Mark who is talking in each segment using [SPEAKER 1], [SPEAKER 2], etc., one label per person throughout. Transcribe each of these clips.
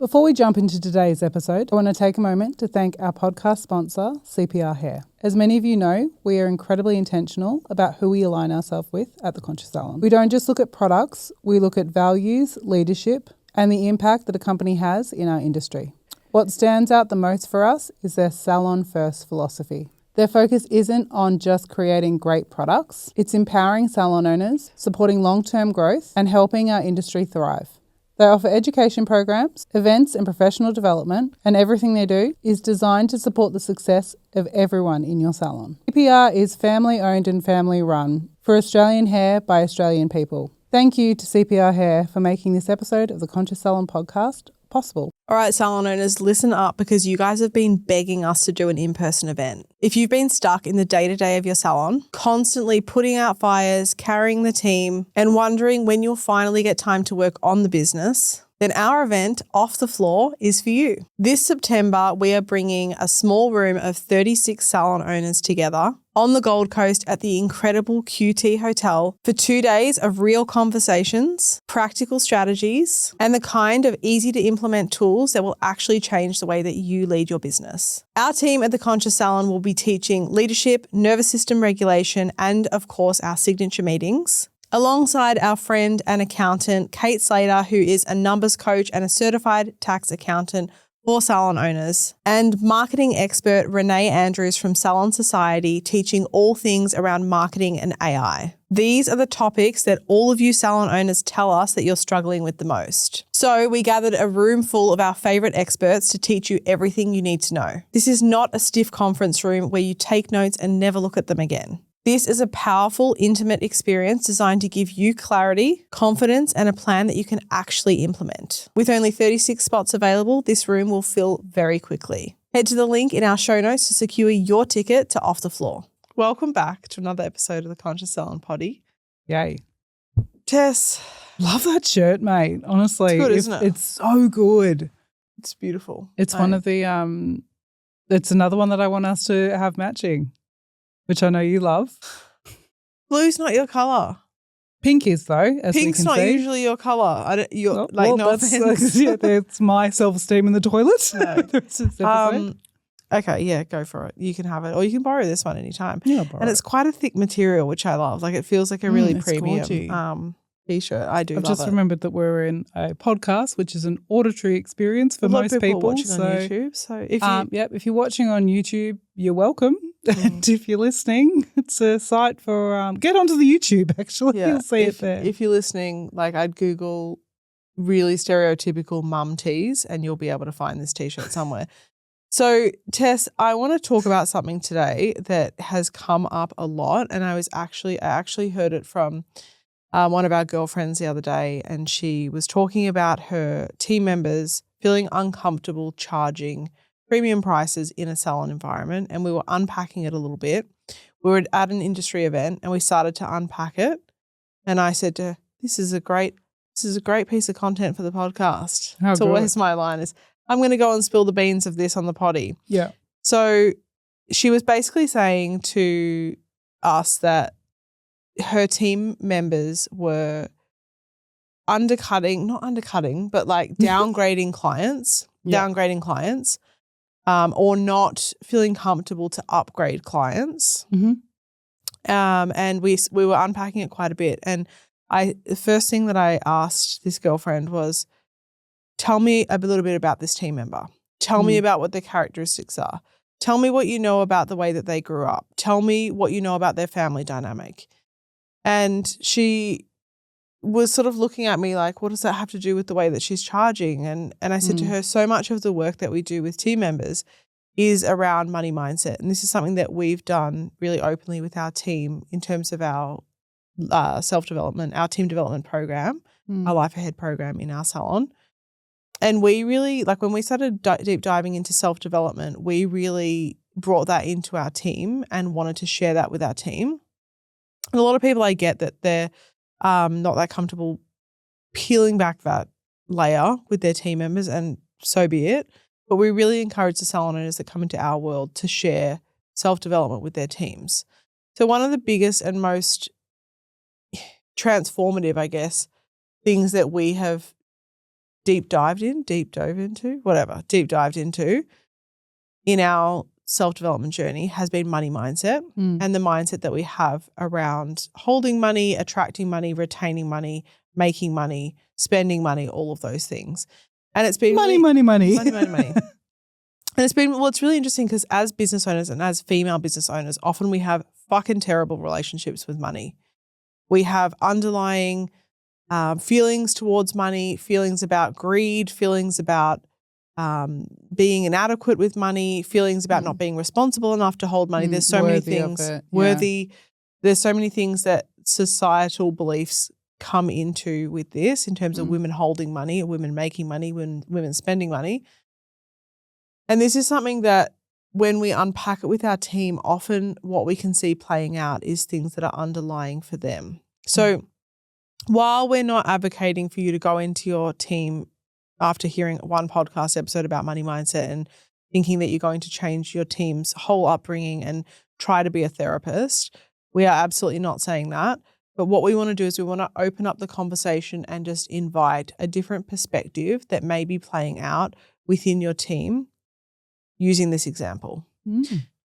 [SPEAKER 1] Before we jump into today's episode, I want to take a moment to thank our podcast sponsor, CPR Hair. As many of you know, we are incredibly intentional about who we align ourselves with at the Conscious Salon. We don't just look at products, we look at values, leadership, and the impact that a company has in our industry. What stands out the most for us is their salon first philosophy. Their focus isn't on just creating great products, it's empowering salon owners, supporting long-term growth, and helping our industry thrive. They offer education programs, events and professional development, and everything they do is designed to support the success of everyone in your salon. CPR is family owned and family run for Australian hair by Australian people. Thank you to CPR Hair for making this episode of the Conscious Salon podcast possible.
[SPEAKER 2] All right, salon owners, listen up because you guys have been begging us to do an in-person event. If you've been stuck in the day-to-day of your salon, constantly putting out fires, carrying the team, and wondering when you'll finally get time to work on the business, then our event, Off the Floor, is for you. This September, we are bringing a small room of 36 salon owners together on the Gold Coast at the incredible QT Hotel for 2 days of real conversations, practical strategies, and the kind of easy-to-implement tools that will actually change the way that you lead your business. Our team at the Conscious Salon will be teaching leadership, nervous system regulation, and, of course, our signature meetings, alongside our friend and accountant, Kate Slater, who is a numbers coach and a certified tax accountant for salon owners, and marketing expert Renee Andrews from Salon Society, teaching all things around marketing and AI. These are the topics that all of you salon owners tell us that you're struggling with the most. So we gathered a room full of our favorite experts to teach you everything you need to know. This is not a stiff conference room where you take notes and never look at them again. This is a powerful, intimate experience designed to give you clarity, confidence, and a plan that you can actually implement. With only 36 spots available, this room will fill very quickly. Head to the link in our show notes to secure your ticket to Off the Floor. Welcome back to another episode of the Conscious Salon Poddy.
[SPEAKER 1] Yay.
[SPEAKER 2] Tess.
[SPEAKER 1] Love that shirt, mate. Honestly.
[SPEAKER 2] It's good, isn't it?
[SPEAKER 1] It's so good.
[SPEAKER 2] It's beautiful.
[SPEAKER 1] It's one of the, it's another one that I want us to have matching, which I know you love.
[SPEAKER 2] Blue's not your colour.
[SPEAKER 1] Pink is, though, as
[SPEAKER 2] Pink's
[SPEAKER 1] we can
[SPEAKER 2] not
[SPEAKER 1] see.
[SPEAKER 2] usually your colour. No
[SPEAKER 1] that's,
[SPEAKER 2] offense.
[SPEAKER 1] yeah, it's my self-esteem in the toilet.
[SPEAKER 2] No. Okay, yeah, go for it. You can have it. Or you can borrow this one anytime.
[SPEAKER 1] Yeah, I'll borrow
[SPEAKER 2] and it's quite a thick material, which I love. Like, it feels like a really premium T-shirt. I do
[SPEAKER 1] I've
[SPEAKER 2] love
[SPEAKER 1] just
[SPEAKER 2] it.
[SPEAKER 1] remembered that we're in a podcast, which is an auditory experience for most people.
[SPEAKER 2] Watching on YouTube. So
[SPEAKER 1] if you're watching on YouTube, you're welcome. And if you're listening, it's a site for get onto the YouTube. Actually, you'll see it there.
[SPEAKER 2] If you're listening, like, I'd Google really stereotypical mum tees, and you'll be able to find this T-shirt somewhere. So, Tess, I want to talk about something today that has come up a lot, and I actually heard it from one of our girlfriends the other day, and she was talking about her team members feeling uncomfortable charging premium prices in a salon environment, and we were unpacking it a little bit. We were at an industry event, and we started to unpack it, and I said to her, this is a great piece of content for the podcast. It's always my line is, I'm going to go and spill the beans of this on the potty.
[SPEAKER 1] Yeah.
[SPEAKER 2] So she was basically saying to us that her team members were not undercutting, but like downgrading clients, or not feeling comfortable to upgrade clients.
[SPEAKER 1] Mm-hmm.
[SPEAKER 2] And we were unpacking it quite a bit. And the first thing that I asked this girlfriend was, tell me a little bit about this team member. Tell me about what their characteristics are. Tell me what you know about the way that they grew up. Tell me what you know about their family dynamic. And she was sort of looking at me like, what does that have to do with the way that she's charging? And I said to her, so much of the work that we do with team members is around money mindset. And this is something that we've done really openly with our team in terms of our self-development, our team development program, our Life Ahead program in our salon. And we really, like, when we started deep diving into self-development, we really brought that into our team and wanted to share that with our team. And a lot of people, I get that they're not that comfortable peeling back that layer with their team members, and so be it. But we really encourage the salon owners that come into our world to share self-development with their teams. So one of the biggest and most transformative, I guess, things that we have deep dived into in our self-development journey has been money mindset and the mindset that we have around holding money, attracting money, retaining money, making money, spending money, all of those things. And it's been
[SPEAKER 1] money.
[SPEAKER 2] And it's really interesting because as business owners and as female business owners, often we have fucking terrible relationships with money. We have underlying feelings towards money, feelings about greed, feelings about being inadequate with money, feelings about not being responsible enough to hold money. There's so many things worthy. There's so many things that societal beliefs come into with this in terms of women holding money, women making money, women spending money. And this is something that when we unpack it with our team, often what we can see playing out is things that are underlying for them. So while we're not advocating for you to go into your team after hearing one podcast episode about money mindset and thinking that you're going to change your team's whole upbringing and try to be a therapist, we are absolutely not saying that. But what we want to do is we want to open up the conversation and just invite a different perspective that may be playing out within your team using this example.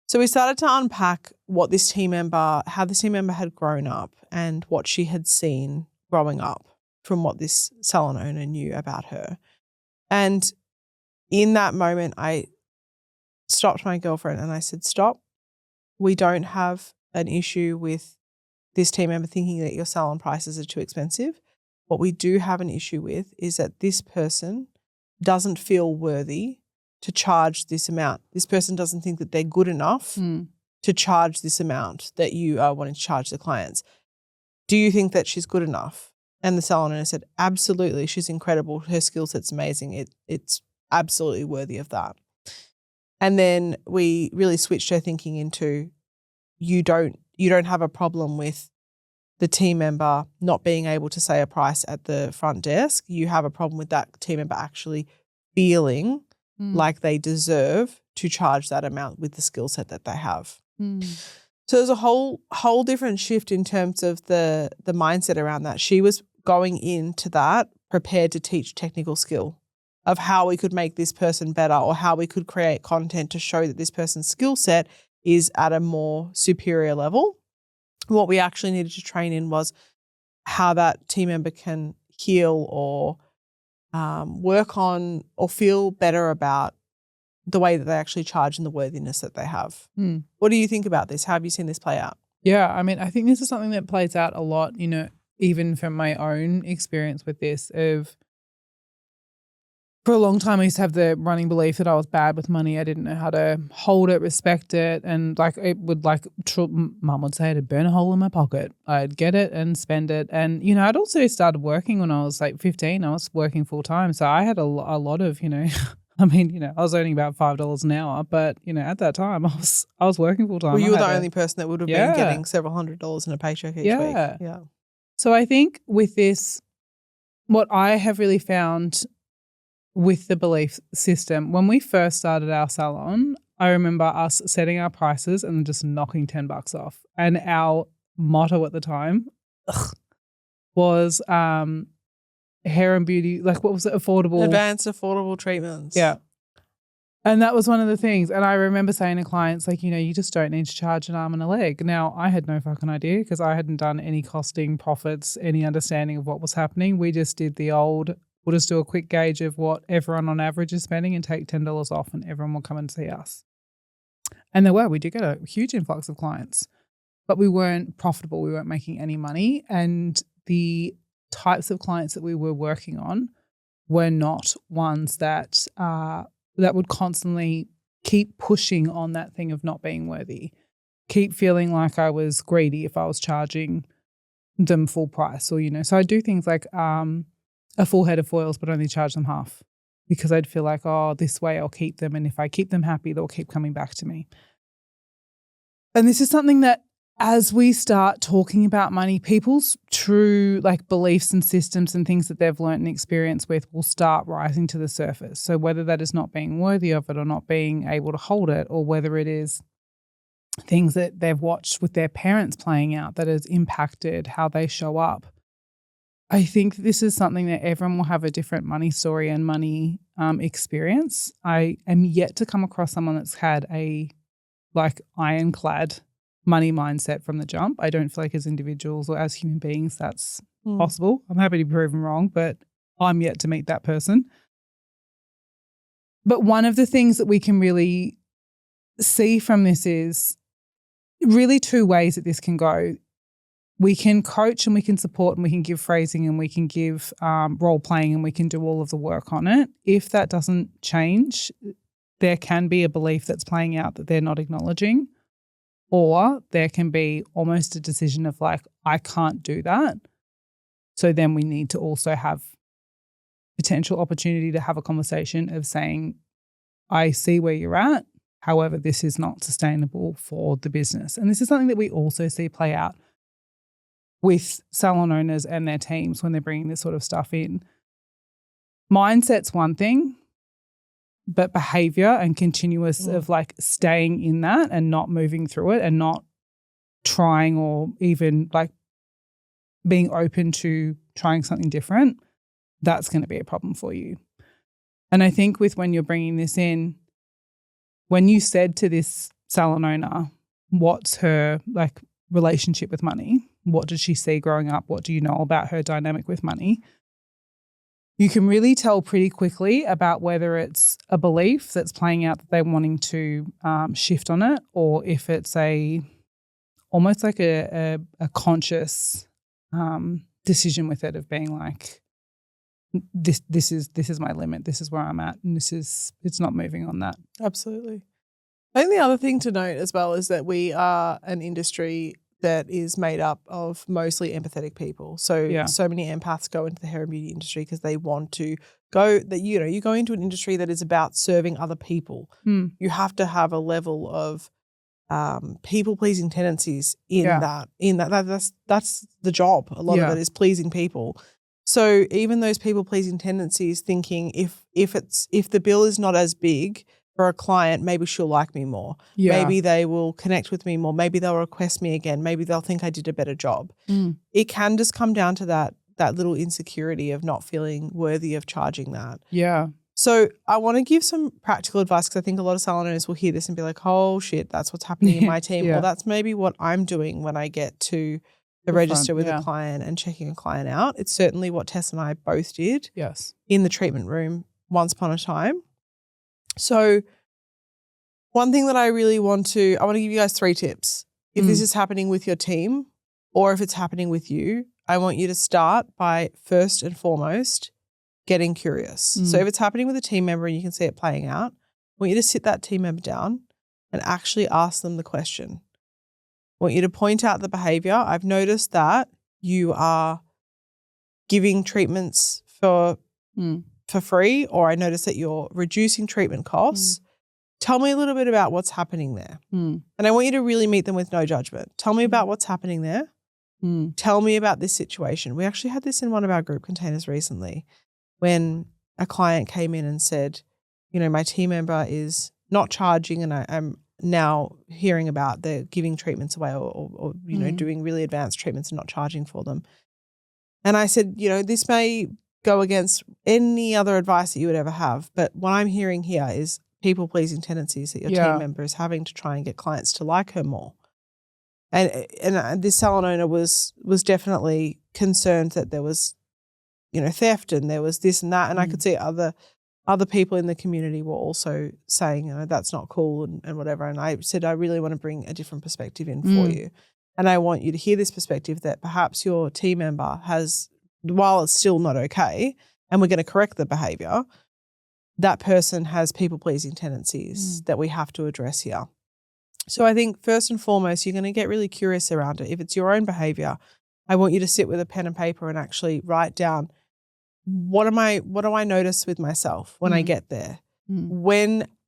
[SPEAKER 2] So we started to unpack how this team member had grown up and what she had seen growing up from what this salon owner knew about her. And in that moment, I stopped my girlfriend and I said, stop. We don't have an issue with this team member thinking that your salon prices are too expensive. What we do have an issue with is that this person doesn't feel worthy to charge this amount. This person doesn't think that they're good enough to charge this amount that you are wanting to charge the clients. Do you think that she's good enough? And the salon owner said, absolutely, she's incredible. Her skill set's amazing. It's absolutely worthy of that. And then we really switched her thinking into you don't have a problem with the team member not being able to say a price at the front desk. You have a problem with that team member actually feeling like they deserve to charge that amount with the skill set that they have. So there's a whole different shift in terms of the mindset around that. She was going into that prepared to teach technical skill of how we could make this person better or how we could create content to show that this person's skill set is at a more superior level. What we actually needed to train in was how that team member can heal or work on or feel better about the way that they actually charge and the worthiness that they have. What do you think about this? How have you seen this play out?
[SPEAKER 1] Yeah, I mean, I think this is something that plays out a lot, even from my own experience with this of for a long time I used to have the running belief that I was bad with money. I didn't know how to hold it, respect it, and Mum would say I'd burn a hole in my pocket. I'd get it and spend it. And, I'd also started working when I was 15. I was working full time. So I had a lot of, I was earning about $5 an hour, but, at that time I was working full time.
[SPEAKER 2] Well, you were the only person that would have been getting several $100s in a paycheck each week. Yeah.
[SPEAKER 1] So I think with this, what I have really found with the belief system, when we first started our salon, I remember us setting our prices and just knocking $10 off. And our motto at the time was hair and beauty, what was it?
[SPEAKER 2] Advanced affordable treatments.
[SPEAKER 1] Yeah. And that was one of the things. And I remember saying to clients, you just don't need to charge an arm and a leg. Now, I had no fucking idea because I hadn't done any costing, profits, any understanding of what was happening. We just did the old, we'll just do a quick gauge of what everyone on average is spending and take $10 off and everyone will come and see us. And we did get a huge influx of clients, but we weren't profitable. We weren't making any money. And the types of clients that we were working on were not ones that would constantly keep pushing on that thing of not being worthy, keep feeling like I was greedy if I was charging them full price or, so I do things like a full head of foils but only charge them half because I'd feel like, this way I'll keep them. And if I keep them happy, they'll keep coming back to me. And this is something that as we start talking about money, people's true beliefs and systems and things that they've learned and experienced with will start rising to the surface. So whether that is not being worthy of it or not being able to hold it, or whether it is things that they've watched with their parents playing out that has impacted how they show up, I think this is something that everyone will have a different money story and money experience. I am yet to come across someone that's had a ironclad money mindset from the jump. I don't feel like as individuals or as human beings that's possible. I'm happy to be proven wrong, but I'm yet to meet that person. But one of the things that we can really see from this is really two ways that this can go. We can coach and we can support and we can give phrasing and we can give role playing and we can do all of the work on it. If that doesn't change, there can be a belief that's playing out that they're not acknowledging, or there can be almost a decision of like, I can't do that. So then we need to also have potential opportunity to have a conversation of saying, I see where you're at. However, this is not sustainable for the business. And this is something that we also see play out with salon owners and their teams when they're bringing this sort of stuff in. Mindset's one thing, but behavior and continuous of like staying in that and not moving through it and not trying or even like being open to trying something different, that's going to be a problem for you. And I think with when you're bringing this in, when you said to this salon owner, what's her like relationship with money? What did she see growing up? What do you know about her dynamic with money? You can really tell pretty quickly about whether it's a belief that's playing out that they're wanting to shift on it, or if it's almost like a conscious decision with it of being like, this is my limit, this is where I'm at, and it's not moving on that.
[SPEAKER 2] Absolutely. I think the other thing to note as well is that we are an industry that is made up of mostly empathetic people. So so many empaths go into the hair and beauty industry because they want to go that, you know, you go into an industry that is about serving other people. You have to have a level of people-pleasing tendencies in that. That's the job. A lot of it is pleasing people. So even those people-pleasing tendencies, thinking if the bill is not as big for a client, maybe she'll like me more. Maybe they will connect with me more. Maybe they'll request me again. Maybe they'll think I did a better job. It can just come down to that little insecurity of not feeling worthy of charging that.
[SPEAKER 1] Yeah.
[SPEAKER 2] So I want to give some practical advice because I think a lot of salon owners will hear this and be like, oh shit, that's what's happening in my team. Or that's maybe what I'm doing when I get to the register with a client and checking a client out. It's certainly what Tess and I both did in the treatment room once upon a time. So one thing that I want to give you guys 3 tips. If this is happening with your team or if it's happening with you, I want you to start by first and foremost getting curious. So if it's happening with a team member and you can see it playing out, I want you to sit that team member down and actually ask them the question. I want you to point out the behavior. I've noticed that you are giving treatments for free, or I notice that you're reducing treatment costs. Tell me a little bit about what's happening there. And I want you to really meet them with no judgment. Tell me about what's happening there. Tell me about this situation. We actually had this in one of our group containers recently when a client came in and said, you know, my team member is not charging and I'm now hearing about they're giving treatments away or you know, doing really advanced treatments and not charging for them. And I said, you know, this may go against any other advice that you would ever have, but what I'm hearing here is people-pleasing tendencies that your team member is having to try and get clients to like her more. And this salon owner was definitely concerned that there was, you know, theft and there was this and that. And I could see other people in the community were also saying, you know, that's not cool and whatever. And I said, I really want to bring a different perspective in for you. And I want you to hear this perspective that perhaps your team member has, while it's still not okay, and we're going to correct the behavior, that person has people-pleasing tendencies that we have to address here. So I think first and foremost, you're going to get really curious around it. If it's your own behavior, I want you to sit with a pen and paper and actually write down, what do I notice with myself when I get there?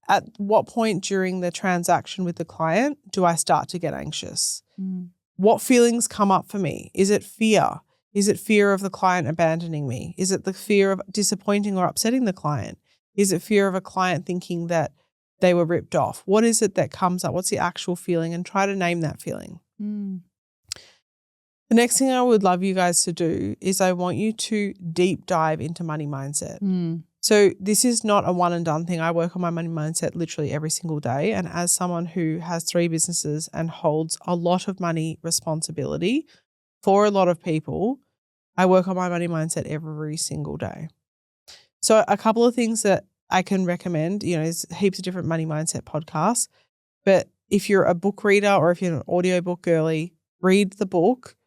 [SPEAKER 2] At what point during the transaction with the client do I start to get anxious? What feelings come up for me? Is it fear? Is it fear of the client abandoning me? Is it the fear of disappointing or upsetting the client? Is it fear of a client thinking that they were ripped off? What is it that comes up? What's the actual feeling? And try to name that feeling. And The next thing I would love you guys to do is I want you to deep dive into money mindset. So this is not a one and done thing. I work on my money mindset literally every single day. And as someone who has 3 businesses and holds a lot of money responsibility for a lot of people, I work on my money mindset every single day. So a couple of things that I can recommend, there's heaps of different money mindset podcasts, but if you're a book reader or if you're an audiobook girly, read the book,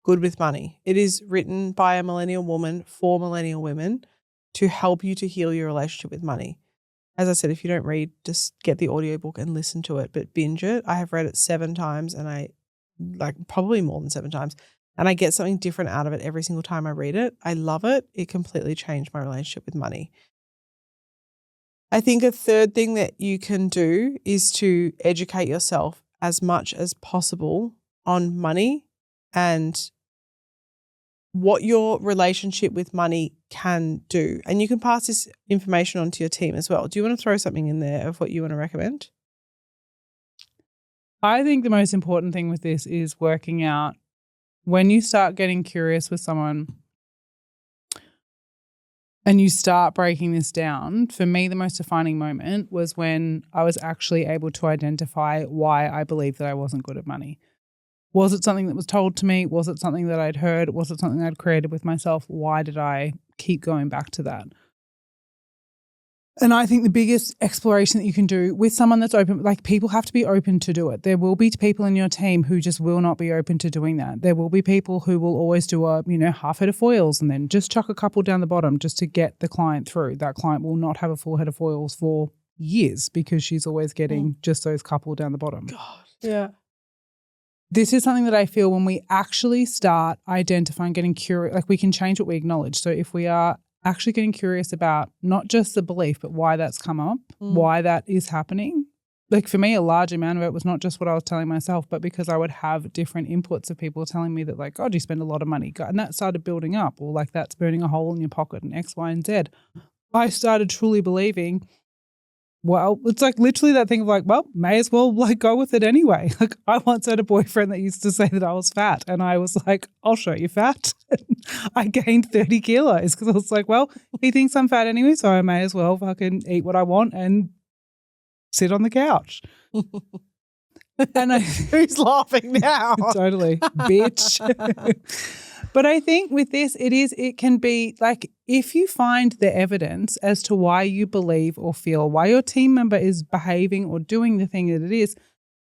[SPEAKER 2] Good with Money. It is written by a millennial woman for millennial women to help you to heal your relationship with money. As I said, if you don't read, just get the audiobook and listen to it, but binge it. I have read it 7 times and I probably more than 7 times. And I get something different out of it every single time I read it. I love it. It completely changed my relationship with money. I think a third thing that you can do is to educate yourself as much as possible on money and what your relationship with money can do. And you can pass this information on to your team as well. Do you want to throw something in there of what you want to recommend?
[SPEAKER 1] I think the most important thing with this is working out when you start getting curious with someone and you start breaking this down. For me, the most defining moment was when I was actually able to identify why I believed that I wasn't good at money. Was it something that was told to me? Was it something that I'd heard? Was it something I'd created with myself? Why did I keep going back to that? And I think the biggest exploration that you can do with someone that's open, like people have to be open to do it. There will be people in your team who just will not be open to doing that. There will be people who will always do a, half head of foils and then just chuck a couple down the bottom just to get the client through. That client will not have a full head of foils for years because she's always getting just those couple down the bottom.
[SPEAKER 2] God, yeah.
[SPEAKER 1] This is something that I feel when we actually start identifying, getting curious, like we can change what we acknowledge. So if we are actually getting curious about not just the belief, but why that's come up, why that is happening. Like for me, a large amount of it was not just what I was telling myself, but because I would have different inputs of people telling me that like, God, you spend a lot of money. And that started building up, or like that's burning a hole in your pocket and X, Y, and Z. I started truly believing, well, it's like literally that thing of like, well, may as well like go with it anyway. Like I once had a boyfriend that used to say that I was fat and I was like, I'll show you fat. I gained 30 kilos because I was like, well, he thinks I'm fat anyway, so I may as well fucking eat what I want and sit on the couch. And
[SPEAKER 2] who's laughing now?
[SPEAKER 1] Totally, bitch. But I think with this, it can be like if you find the evidence as to why you believe or feel, why your team member is behaving or doing the thing that it is,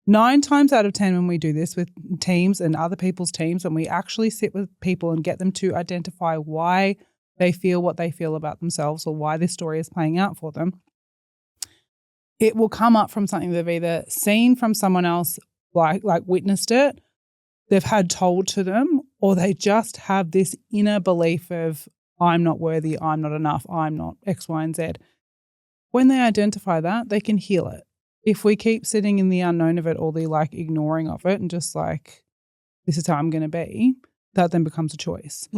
[SPEAKER 1] 9 times out of 10 when we do this with teams and other people's teams, when we actually sit with people and get them to identify why they feel what they feel about themselves or why this story is playing out for them, it will come up from something they've either seen from someone else, like witnessed it, they've had told to them, or they just have this inner belief of I'm not worthy, I'm not enough, I'm not X, Y, and Z. When they identify that, they can heal it. If we keep sitting in the unknown of it or the like ignoring of it and just like, this is how I'm going to be, that then becomes a choice.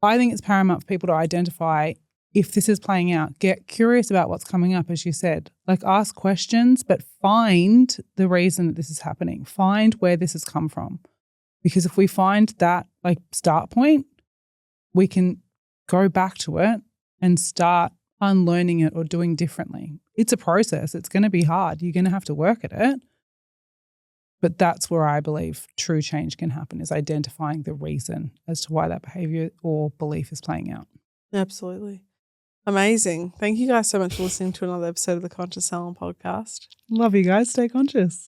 [SPEAKER 1] I think it's paramount for people to identify if this is playing out, get curious about what's coming up, as you said. Like ask questions, but find the reason that this is happening. Find where this has come from. Because if we find that like start point, we can go back to it and start unlearning it or doing differently. It's a process. It's going to be hard. You're going to have to work at it. But that's where I believe true change can happen, is identifying the reason as to why that behavior or belief is playing out.
[SPEAKER 2] Absolutely. Amazing. Thank you guys so much for listening to another episode of the Conscious Salon podcast.
[SPEAKER 1] Love you guys. Stay conscious.